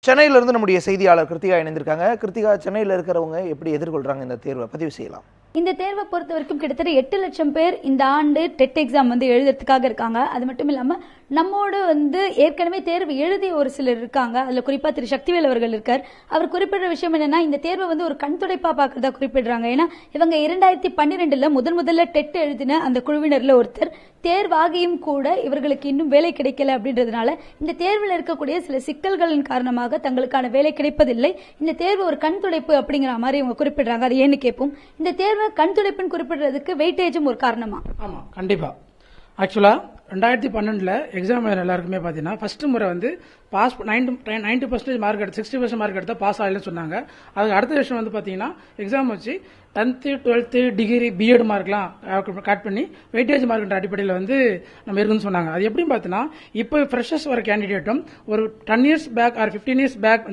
சென்னையிலிருந்து நம்முடைய செய்தியாளர் கிருத்திகா இணைந்திருக்காங்க. கிருத்திகா, சென்னையில் இருக்கிறவங்க எப்படி எதிர்கொள்றாங்க இந்த தேர்வை பதிவு செய்யலாம்? இந்த தேர்வை பொறுத்த வரைக்கும் கிட்டத்தட்ட 8 லட்சம் பேர் இந்த ஆண்டு டெட் எக்ஸாம் எழுதுறதுக்காக இருக்காங்க. அது மட்டும் இல்லாம நம்மோடு ஏற்கனவே தேர்வு எழுதிய ஒரு சிலர் இருக்காங்க. அதுல குறிப்பா திரு சக்திவேல் அவர்கள் இருக்கார். அவர் குறிப்பிடுற விஷயம் என்னன்னா, இந்த தேர்வை ஒரு கண் துடைப்பா பாக்குறதா குறிப்பிடுறாங்க. ஏன்னா இவங்க 2012 முதல்ல டெட் எழுதின அந்த குழுவினர்ல ஒருத்தர். தேர்வாகியும் கூட இவர்களுக்கு இன்னும் வேலை கிடைக்கல அப்படின்றதுனால இந்த தேர்வில் இருக்கக்கூடிய சில சிக்கல்களின் காரணமாக தங்களுக்கான வேலை கிடைப்பதில்லை. இந்த தேர்வு ஒரு கண் துடைப்பு அப்படிங்கிற மாதிரி இவங்க குறிப்பிடுறாங்க. அது ஏன்னு கேட்போம். இந்த தேர்வு கண் துடைப்புன்னு குறிப்பிடுறதுக்கு வெயிட்டேஜும் ஒரு காரணமா? ஆமா, கண்டிப்பா. ஆக்சுவலா 2012 எக்ஸாம் எல்லாருக்குமே பாத்தீங்கன்னா ஃபர்ஸ்ட் முறை பாஸ் 90% மார்க் எடுத்து 60% மார்க் எடுத்தா பாஸ் ஆகலன்னு சொன்னாங்க. அதுக்கு அடுத்த விஷயம் பாத்தீங்கன்னா எக்ஸாம் வச்சு 10th 12th டிகிரி பிஎட் மார்க்லாம் கட் பண்ணி வெயிட்டேஜ் மார்க்ன்ற அடிப்படையில் நம்ம இருக்குன்னு சொன்னாங்க. அது எப்படின்னு பார்த்தீங்கன்னா இப்போ ஃப்ரெஷர்ஸ் வர கேண்டிடேட்டும் ஒரு 10 years back or 15 years back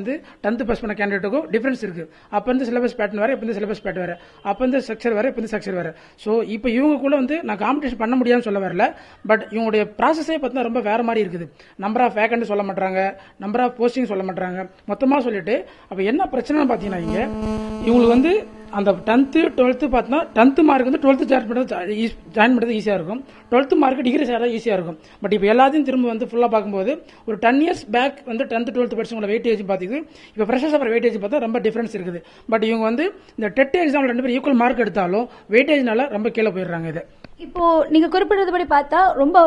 10th pass பண்ண கேண்டிடேட்டுக்கும் டிஃபரன்ஸ் இருக்கு. அப்போ சிலபஸ் பேட்டர்ன் வேற, இப்போ சிலபஸ் பேட்டர்ன் வேற, அப்போ ஸ்ட்ரக்சர் வேற, இப்போ ஸ்ட்ரக்சர் வேற. ஸோ இப்போ இவங்க கூட நான் காம்படிஷன் பண்ண முடியாதுன்னு சொல்ல வரல. பட் இவங்களுடைய ப்ராசஸே பார்த்தீங்கன்னா ரொம்ப வேற மாதிரி இருக்குது. நம்பர் ஆஃப் வேகண்ட் சொல்ல மாட்டாங்க, நம்பர் ஆஃப் போஸ்டிங் சொல்ல மாட்டாங்க, மொத்தமாக சொல்லிட்டு அப்போ என்ன பிரச்சனைன்னு பார்த்தீங்கன்னா இவங்களுக்கு அந்த 10th 12th பார்த்தா 10th மார்க் 12th ஜாயின் பண்ணுறது ஈஸியாக இருக்கும், 12th மார்க் டிகிரி சேர ஈஸியாக இருக்கும். பட் இப்போ எல்லாத்தையும் திரும்ப ஃபுல்லாக பார்க்கும்போது ஒரு 10 years back 10th 12th படிச்சவங்களோட weightage பார்த்துக்கு இப்போ ஃப்ரெஷர்ஸ் அப்புறம் வெயிட்டேஜ் பார்த்தா ரொம்ப டிஃபரன்ஸ் இருக்குது. பட் இவங்க இந்த டெட் எக்ஸாம் 2 பேர் ஈக்குவல் மார்க் எடுத்தாலும் வெயிட்டேஜ்னால ரொம்ப கீழே போயிடுறாங்க. இது இப்போ நீங்க குறிப்பிட்டபடி பார்த்தா ரொம்ப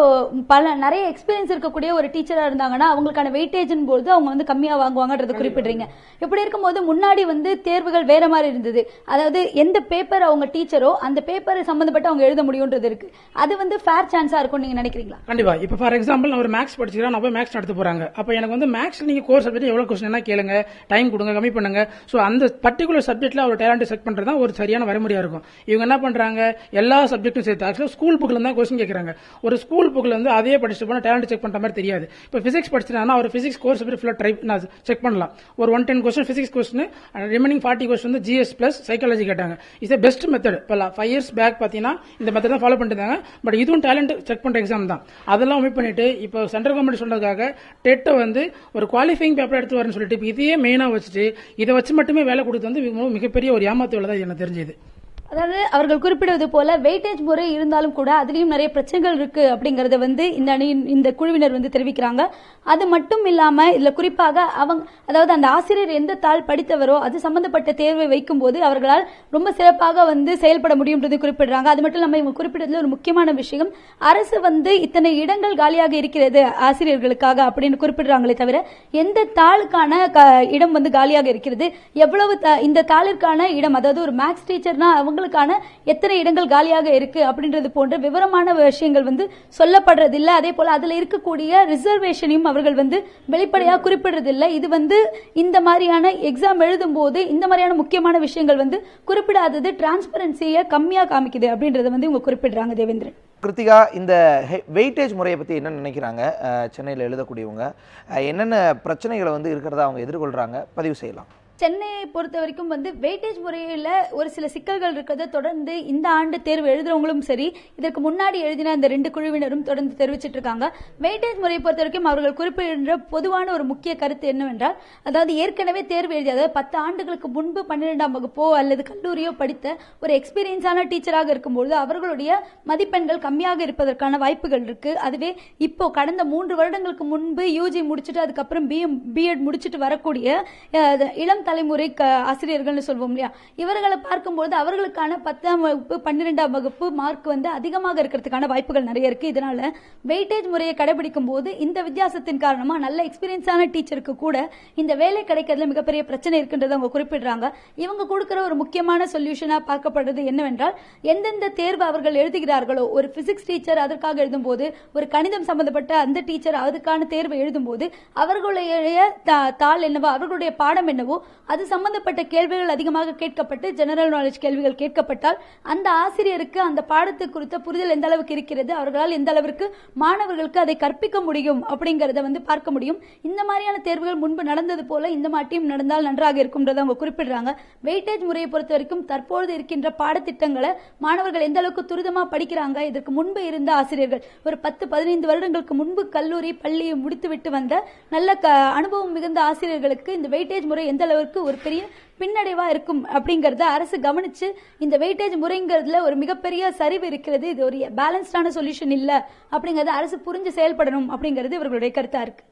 நிறைய எக்ஸ்பீரியன்ஸ் இருக்கக்கூடிய ஒரு டீச்சரா இருந்தாங்கன்னா அவங்களுக்கான வெயிட்டேஜ் போது அவங்க கம்மியா வாங்குவாங்கன்றத குறிப்பிடுறீங்க. இப்படி இருக்கும்போது முன்னாடி தேர்வுகள் வேற மாதிரி இருந்தது. அதாவது எந்த பேப்பர் அவங்க டீச்சரோ அந்த பேப்பரை சம்பந்தப்பட்டு அவங்க எழுத முடியும்ன்றது இருக்கு. அது ஃபேர் சான்ஸா இருக்கும் நீங்க நினைக்கிறீங்களா? கண்டிப்பா. இப்போ ஃபார் எக்ஸாம்பிள் நான் ஒரு மேக்ஸ் படிச்சுக்கிறேன், நான் போய் மேக்ஸ் நடத்த போறாங்க. அப்ப எனக்கு மேக்ஸ் நீங்க கோர் சப்ஜெக்ட் எவ்வளவு கொஸ்டின் கேளுங்க, டைம் கொடுங்க, கம்மி பண்ணுங்க. சோ அந்த பர்டிகுலர் சப்ஜெக்ட்ல அவர் டேலண்ட் செக் பண்றது தான் ஒரு சரியான வரைமுறையா இருக்கும். இவங்க என்ன பண்றாங்க, எல்லா சப்ஜெக்டும் சேர்த்து ஸ்கூல் புக்ல தான் கொஸ்டின் கேட்கறாங்க. ஒரு ஸ்கூல் புக்ல அதே படிச்சுட்டு போனா டேலண்ட் செக் பண்ற மாதிரி தெரியாது. இப்போ பிசிக்ஸ் படிச்சிருந்தா அவர் பிசிக்ஸ் கோர்ஸ் ஃபுல்லா செக் பண்ணலாம். ஒரு 110 question physics question, remaining 40 question GS plus psychology கேட்டாங்க. Is the best method. இப்போ 5 இயர்ஸ் பேக் பாத்தீங்கன்னா இந்த மெத்தட் தான் ஃபாலோ பண்ணிட்டு இருந்தாங்க. பட் இதுவும் டேலண்ட் செக் பண்ற எக்ஸாம் தான். அதெல்லாம் ஒமிட் பண்ணிட்டு இப்போ சென்ட்ரல் கவர்மெண்ட் சொல்றதுக்காக டெட் ஒரு குவாலிஃபைங் பேப்பர் எடுத்து வரேன்னு சொல்லிட்டு இதையே மெயினா வச்சுட்டு இதை வச்சு மட்டுமே வேலை கொடுத்து மிகப்பெரிய ஒரு ஏமாத்து வேலை தான் எனக்கு தெரிஞ்சது. அதாவது அவர்கள் குறிப்பிடுவது போல வெயிட்டேஜ் முறை இருந்தாலும் கூட அதுலயும் நிறைய பிரச்சனைகள் இருக்கு அப்படிங்கறத இந்த குழுவினர் தெரிவிக்கிறாங்க. அது மட்டும் இல்லாம இதுல குறிப்பாக அதாவது அந்த ஆசிரியர் எந்த தாள் படித்தவரோ அது சம்பந்தப்பட்ட தேர்வை வைக்கும் போது அவர்களால் ரொம்ப சிறப்பாக செயல்பட முடியும்ன்றது குறிப்பிடுறாங்க. அது மட்டும் இல்லாம இவங்க குறிப்பிட்டதுல ஒரு முக்கியமான விஷயம், அரசு இத்தனை இடங்கள் காலியாக இருக்கிறது ஆசிரியர்களுக்காக அப்படின்னு குறிப்பிடுறாங்களே தவிர எந்த தாளுக்கான இடம் காலியாக இருக்கிறது, எவ்வளவு இந்த தாளிற்கான இடம், அதாவது ஒரு மேக்ஸ் டீச்சர்னா அவங்களுக்கான எத்தனை இடங்கள் காலியாக இருக்கு அப்படின்றது போன்ற விவரமான விஷயங்கள் சொல்லப்படுறதில்லை. அதே போல அதுல இருக்கக்கூடிய ரிசர்வேஷனையும் அவர்கள் வெளிப்படையாக குறிப்பிடுறதில்லை. இது இந்த மாதிரியான எக்ஸாம் எழுதும் போது இந்த மாதிரியான முக்கியமான விஷயங்கள் குறிப்பிடாதது டிரான்ஸ்பரன்சியை கம்மியா காமிக்குது அப்படின்றத இவங்க குறிப்பிடுறாங்க. தேவேந்திரன், கிருத்திகா, இந்த வெயிட்டேஜ் முறையை பற்றி என்ன நினைக்கிறாங்க? சென்னையில் எழுதக்கூடியவங்க என்னென்ன பிரச்சனைகளை இருக்கிறதா அவங்க எதிர்கொள்றாங்க, பதிவு செய்யலாம். சென்னையை பொறுத்த வரைக்கும் வெயிட்டேஜ் முறையில் ஒரு சில சிக்கல்கள் இருக்கிறத தொடர்ந்து இந்த ஆண்டு தேர்வு எழுதுறவங்களும் சரி, இதற்கு முன்னாடி எழுதின அந்த 2 குழுவினரும் தொடர்ந்து தெரிவிச்சிட்டு இருக்காங்க. வெயிட்டேஜ் முறையை பொறுத்த வரைக்கும் அவர்கள் குறிப்பிடுற பொதுவான ஒரு முக்கிய கருத்து என்னவென்றால், அதாவது ஏற்கனவே தேர்வு எழுதிய, அதாவது 10 ஆண்டுகளுக்கு முன்பு 12ஆம் வகுப்போ அல்லது கல்லூரியோ படித்த ஒரு எக்ஸ்பீரியன்ஸான டீச்சராக இருக்கும்போது அவர்களுடைய மதிப்பெண்கள் கம்மியாக இருப்பதற்கான வாய்ப்புகள் இருக்கு. அதுவே இப்போ கடந்த 3 வருடங்களுக்கு முன்பு யூஜி முடிச்சுட்டு அதுக்கப்புறம் பிஎட் முடிச்சுட்டு வரக்கூடிய இளம் தலைமுறை ஆசிரியர்கள் சொல்வோம் இல்லையா, இவர்களை பார்க்கும்போது அவர்களுக்கான 10ஆம் வகுப்பு 12ஆம் வகுப்பு மார்க் அதிகமாக இருக்கிறதுக்கான வாய்ப்புகள் நிறைய இருக்கு. இதனால வெயிட்டேஜ் முறையை கடைபிடிக்கும் போது இந்த வித்தியாசத்தின் காரணமா நல்ல எக்ஸ்பீரியன்ஸான டீச்சருக்கு கூட இந்த வேலை கிடைக்கிறதுல மிகப்பெரிய பிரச்சனை இருக்குன்றதை அவங்க குறிப்பிடுறாங்க. இவங்க கொடுக்கிற ஒரு முக்கியமான சொல்யூஷனா பார்க்கப்படுறது என்னவென்றால், எந்தெந்த தேர்வு அவர்கள் எழுதுகிறார்களோ, ஒரு பிசிக்ஸ் டீச்சர் அதற்காக எழுதும் போது, ஒரு கணிதம் சம்பந்தப்பட்ட அந்த டீச்சர் அதுக்கான தேர்வு எழுதும் போது அவர்களுடைய தாள் என்னவோ, அவர்களுடைய பாடம் என்னவோ அது சம்பந்தப்பட்ட கேள்விகள் அதிகமாக கேட்கப்பட்டு ஜெனரல் நாலேஜ் கேள்விகள் கேட்கப்பட்டால் அந்த ஆசிரியருக்கு அந்த பாடத்தை குறித்த புரிதல் எந்த அளவுக்கு இருக்கிறது, அவர்களால் எந்த அளவிற்கு மாணவர்களுக்கு அதை கற்பிக்க முடியும் அப்படிங்கறத பார்க்க முடியும். இந்த மாதிரியான தேர்வுகள் முன்பு நடந்தது போல இந்த மாட்டியும் நடந்தால் நன்றாக இருக்கும்ன்றதை அவங்க குறிப்பிடுறாங்க. வெயிட்டேஜ் முறையை பொறுத்த வரைக்கும் தற்போது இருக்கின்ற பாடத்திட்டங்களை மாணவர்கள் எந்த அளவுக்கு துரிதமா படிக்கிறாங்க, இதற்கு முன்பு இருந்த ஆசிரியர்கள் ஒரு 10-15 வருடங்களுக்கு முன்பு கல்லூரி பள்ளியை முடித்துவிட்டு வந்த நல்ல அனுபவம் மிகுந்த ஆசிரியர்களுக்கு இந்த வெயிட்டேஜ் முறை எந்த அளவுக்கு ஒரு பெரிய பின்னடைவா இருக்கும் அப்படிங்கறத அரசு கவனிச்சு இந்த வெயிட்டேஜ் முறைங்கிறதுல ஒரு மிகப்பெரிய சரிவு இருக்கிறது, இது ஒரு பேலன்ஸ்டான சொல்யூஷன் இல்ல அப்படிங்கறத அரசு புரிஞ்சு செயல்படணும் அப்படிங்கிறது இவர்களுடைய கருத்தா இருக்கு.